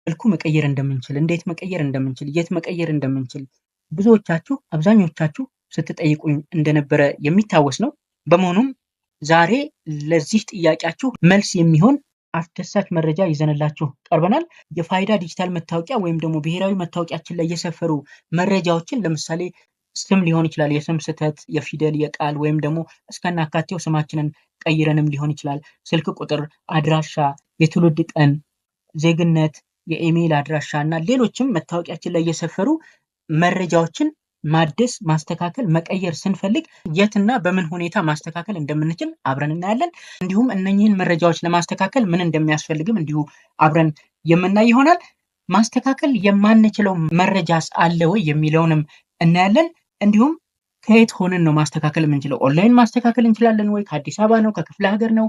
መልኩ መቀየር እንደምንችል፣ እንዴት መቀየር እንደምንችል፣ የት መቀየር እንደምንችል ብዙዎቻችሁ አብዛኞቻችሁ ስትጠይቁኝ እንደነበረ የሚታወስ ነው። በመሆኑም ዛሬ ለዚህ ጥያቄያችሁ መልስ የሚሆን አስደሳች መረጃ ይዘንላችሁ ቀርበናል። የፋይዳ ዲጂታል መታወቂያ ወይም ደግሞ ብሔራዊ መታወቂያችን ላይ የሰፈሩ መረጃዎችን ለምሳሌ ስም ሊሆን ይችላል፣ የስም ስህተት፣ የፊደል፣ የቃል ወይም ደግሞ እስከናካቴው ስማችንን ቀይረንም ሊሆን ይችላል፣ ስልክ ቁጥር፣ አድራሻ፣ የትውልድ ቀን፣ ዜግነት፣ የኢሜይል አድራሻ እና ሌሎችም መታወቂያችን ላይ የሰፈሩ መረጃዎችን ማደስ፣ ማስተካከል፣ መቀየር ስንፈልግ የትና በምን ሁኔታ ማስተካከል እንደምንችል አብረን እናያለን። እንዲሁም እነኚህን መረጃዎች ለማስተካከል ምን እንደሚያስፈልግም እንዲሁ አብረን የምናይ ይሆናል። ማስተካከል የማንችለው መረጃስ አለ ወይ የሚለውንም እናያለን። እንዲሁም ከየት ሆነን ነው ማስተካከል የምንችለው? ኦንላይን ማስተካከል እንችላለን ወይ? ከአዲስ አበባ ነው? ከክፍለ ሀገር ነው?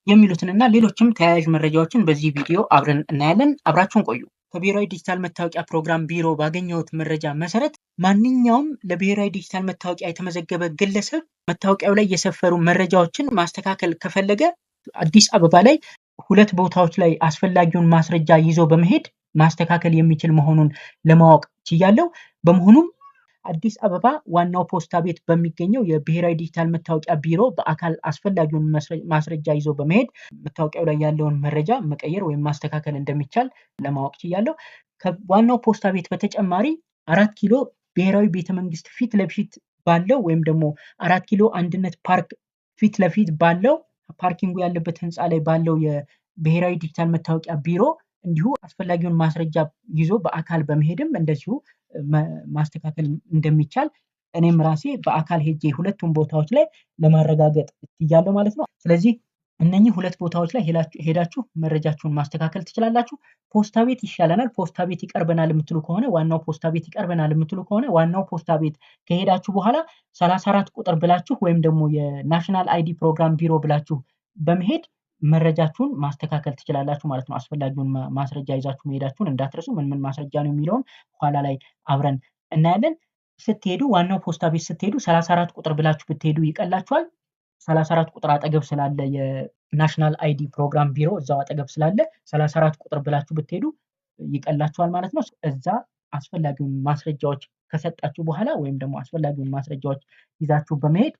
የሚሉትንና ሌሎችም ተያያዥ መረጃዎችን በዚህ ቪዲዮ አብረን እናያለን። አብራችሁን ቆዩ። ከብሔራዊ ዲጂታል መታወቂያ ፕሮግራም ቢሮ ባገኘሁት መረጃ መሰረት ማንኛውም ለብሔራዊ ዲጂታል መታወቂያ የተመዘገበ ግለሰብ መታወቂያው ላይ የሰፈሩ መረጃዎችን ማስተካከል ከፈለገ አዲስ አበባ ላይ 2 ቦታዎች ላይ አስፈላጊውን ማስረጃ ይዞ በመሄድ ማስተካከል የሚችል መሆኑን ለማወቅ ችያለሁ። በመሆኑም አዲስ አበባ ዋናው ፖስታ ቤት በሚገኘው የብሔራዊ ዲጂታል መታወቂያ ቢሮ በአካል አስፈላጊውን ማስረጃ ይዞ በመሄድ መታወቂያው ላይ ያለውን መረጃ መቀየር ወይም ማስተካከል እንደሚቻል ለማወቅ ችያለሁ። ከዋናው ፖስታ ቤት በተጨማሪ 4 ኪሎ ብሔራዊ ቤተመንግስት ፊት ለፊት ባለው ወይም ደግሞ 4 ኪሎ አንድነት ፓርክ ፊት ለፊት ባለው ፓርኪንጉ ያለበት ህንፃ ላይ ባለው የብሔራዊ ዲጂታል መታወቂያ ቢሮ እንዲሁ አስፈላጊውን ማስረጃ ይዞ በአካል በመሄድም እንደዚሁ ማስተካከል እንደሚቻል እኔም ራሴ በአካል ሄጄ ሁለቱም ቦታዎች ላይ ለማረጋገጥ ችያለሁ ማለት ነው። ስለዚህ እነኚህ 2 ቦታዎች ላይ ሄዳችሁ መረጃችሁን ማስተካከል ትችላላችሁ። ፖስታ ቤት ይሻለናል፣ ፖስታ ቤት ይቀርበናል የምትሉ ከሆነ ዋናው ፖስታ ቤት ይቀርበናል የምትሉ ከሆነ ዋናው ፖስታ ቤት ከሄዳችሁ በኋላ 34 ቁጥር ብላችሁ ወይም ደግሞ የናሽናል አይዲ ፕሮግራም ቢሮ ብላችሁ በመሄድ መረጃችሁን ማስተካከል ትችላላችሁ ማለት ነው። አስፈላጊውን ማስረጃ ይዛችሁ መሄዳችሁን እንዳትረሱ። ምን ማስረጃ ነው የሚለውን ኋላ ላይ አብረን እናያለን። ስትሄዱ ዋናው ፖስታ ቤት ስትሄዱ 34 ቁጥር ብላችሁ ብትሄዱ ይቀላችኋል። 34 ቁጥር አጠገብ ስላለ የናሽናል አይዲ ፕሮግራም ቢሮ እዛው አጠገብ ስላለ 34 ቁጥር ብላችሁ ብትሄዱ ይቀላችኋል ማለት ነው። እዛ አስፈላጊውን ማስረጃዎች ከሰጣችሁ በኋላ ወይም ደግሞ አስፈላጊውን ማስረጃዎች ይዛችሁ በመሄድ